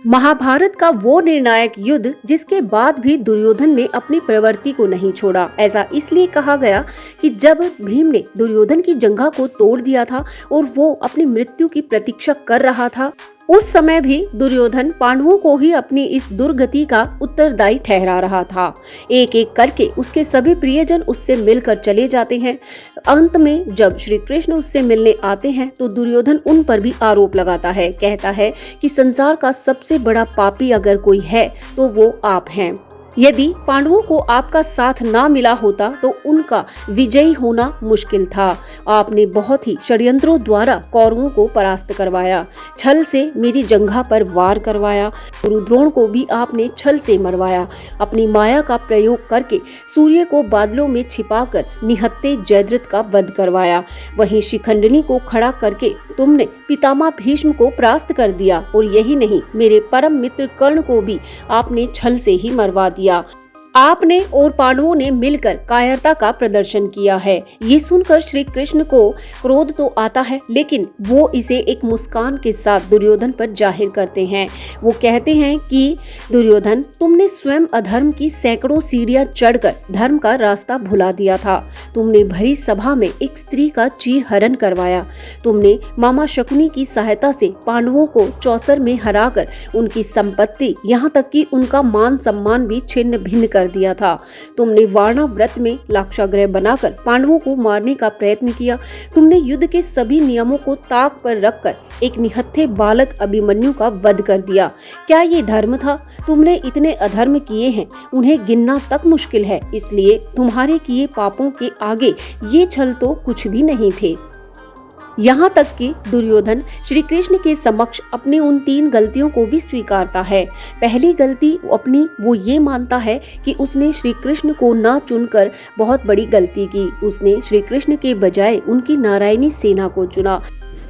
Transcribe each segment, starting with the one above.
महाभारत का वो निर्णायक युद्ध जिसके बाद भी दुर्योधन ने अपनी प्रवृत्ति को नहीं छोड़ा। ऐसा इसलिए कहा गया कि जब भीम ने दुर्योधन की जंघा को तोड़ दिया था और वो अपनी मृत्यु की प्रतीक्षा कर रहा था, उस समय भी दुर्योधन पांडवों को ही अपनी इस दुर्गति का उत्तरदायी ठहरा रहा था। एक एक करके उसके सभी प्रियजन उससे मिलकर चले जाते हैं। अंत में जब श्री कृष्ण उससे मिलने आते हैं तो दुर्योधन उन पर भी आरोप लगाता है, कहता है कि संसार का सबसे बड़ा पापी अगर कोई है तो वो आप हैं। यदि पांडवों को आपका साथ ना मिला होता तो उनका विजयी होना मुश्किल था। आपने बहुत ही षड्यंत्रों द्वारा कौरवों को परास्त करवाया, छल से मेरी जंघा पर वार करवाया। गुरु द्रोण को भी आपने छल से मरवाया। अपनी माया का प्रयोग करके सूर्य को बादलों में छिपाकर निहत्थे जयद्रथ का वध करवाया। वहीं शिखंडिनी को खड़ा करके तुमने पितामह भीष्म को परास्त कर दिया और यही नहीं, मेरे परम मित्र कर्ण को भी आपने छल से ही मरवा दिया। आपने और पांडवों ने मिलकर कायरता का प्रदर्शन किया है। ये सुनकर श्री कृष्ण को क्रोध तो आता है, लेकिन वो इसे एक मुस्कान के साथ दुर्योधन पर जाहिर करते हैं। वो कहते हैं कि दुर्योधन, तुमने स्वयं अधर्म की सैकड़ों सीढ़ियां चढ़कर धर्म का रास्ता भुला दिया था। तुमने भरी सभा में एक स्त्री का चीर हरण करवाया। तुमने मामा शकुनी की सहायता से पांडवों को चौसर में हराकर उनकी संपत्ति, यहाँ तक कि उनका मान सम्मान भी छिन्न भिन्न कर दिया था। तुमने वारणा व्रत में लाक्षागृह बनाकर पांडवों को मारने का प्रयत्न किया। तुमने युद्ध के सभी नियमों को ताक पर रखकर एक निहत्थे बालक अभिमन्यु का वध कर दिया। क्या ये धर्म था? तुमने इतने अधर्म किए हैं, उन्हें गिनना तक मुश्किल है। इसलिए तुम्हारे किए पापों के आगे ये छल तो कुछ भी नहीं थे। यहाँ तक कि दुर्योधन श्री कृष्ण के समक्ष अपनी उन 3 गलतियों को भी स्वीकारता है। पहली गलती अपनी वो ये मानता है कि उसने श्री कृष्ण को ना चुनकर बहुत बड़ी गलती की। उसने श्री कृष्ण के बजाय उनकी नारायणी सेना को चुना।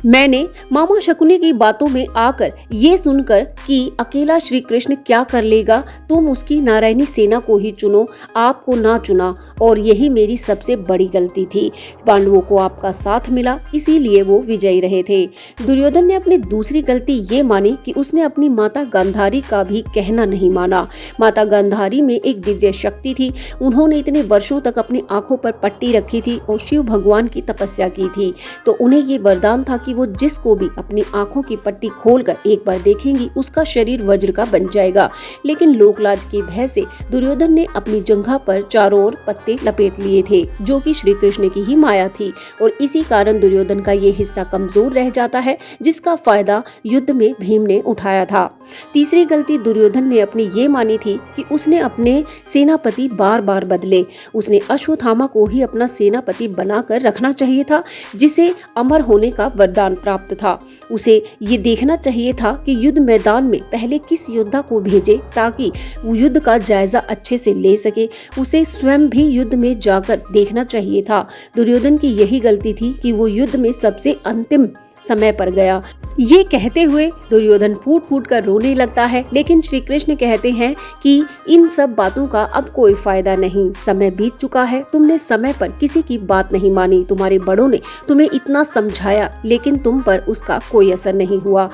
मैंने मामा शकुनी की बातों में आकर ये सुनकर कि अकेला श्री कृष्ण क्या कर लेगा, तुम उसकी नारायणी सेना को ही चुनो, आपको ना चुना, और यही मेरी सबसे बड़ी गलती थी। पांडवों को आपका साथ मिला, इसीलिए वो विजयी रहे थे। दुर्योधन ने अपनी दूसरी गलती ये मानी कि उसने अपनी माता गांधारी का भी कहना नहीं माना। माता गांधारी में एक दिव्य शक्ति थी। उन्होंने इतने वर्षों तक अपनी आंखों पर पट्टी रखी थी और शिव भगवान की तपस्या की थी, तो उन्हें ये वरदान था कि वो जिसको भी अपनी आंखों की पट्टी खोलकर एक बार देखेंगी उसका शरीर वज्र का बन जाएगा। लेकिन लोकलाज के भय से दुर्योधन ने अपनी जंघा पर चारों ओर पत्ते लपेट लिए थे, जो कि श्री कृष्ण की ही माया थी, और इसी कारण दुर्योधन का ये हिस्सा कमजोर रह जाता है, जिसका फायदा युद्ध में भीम ने उठाया था। तीसरी गलती दुर्योधन ने अपनी ये मानी थी कि उसने अपने सेनापति बार बार बदले। उसने अश्वत्थामा को ही अपना सेनापति बनाकर रखना चाहिए था, जिसे अमर होने का वरदान प्राप्त था। उसे ये देखना चाहिए था कि युद्ध मैदान में पहले किस योद्धा को भेजे ताकि वो युद्ध का जायजा अच्छे से ले सके। उसे स्वयं भी युद्ध में जाकर देखना चाहिए था। दुर्योधन की यही गलती थी कि वो युद्ध में सबसे अंतिम समय पर गया। ये कहते हुए दुर्योधन फूट फूट कर रोने लगता है, लेकिन श्री कृष्ण कहते हैं कि इन सब बातों का अब कोई फायदा नहीं, समय बीत चुका है। तुमने समय पर किसी की बात नहीं मानी। तुम्हारे बड़ों ने तुम्हें इतना समझाया, लेकिन तुम पर उसका कोई असर नहीं हुआ।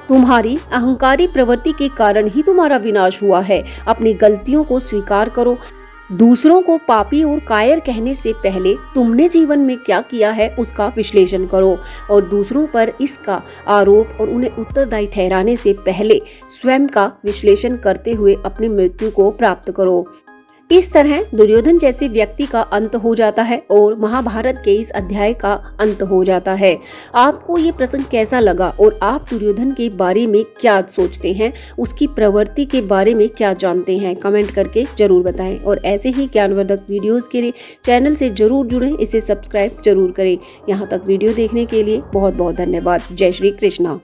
तुम्हारी अहंकारी प्रवृत्ति के कारण ही तुम्हारा विनाश हुआ है। अपनी गलतियों को स्वीकार करो। दूसरों को पापी और कायर कहने से पहले तुमने जीवन में क्या किया है उसका विश्लेषण करो, और दूसरों पर इसका आरोप और उन्हें उत्तरदायी ठहराने से पहले स्वयं का विश्लेषण करते हुए अपनी मृत्यु को प्राप्त करो। इस तरह दुर्योधन जैसे व्यक्ति का अंत हो जाता है और महाभारत के इस अध्याय का अंत हो जाता है। आपको ये प्रसंग कैसा लगा और आप दुर्योधन के बारे में क्या सोचते हैं, उसकी प्रवृत्ति के बारे में क्या जानते हैं, कमेंट करके जरूर बताएं। और ऐसे ही ज्ञानवर्धक वीडियोस के लिए चैनल से जरूर जुड़ें, इसे सब्सक्राइब जरूर करें। यहाँ तक वीडियो देखने के लिए बहुत बहुत धन्यवाद। जय श्री कृष्णा।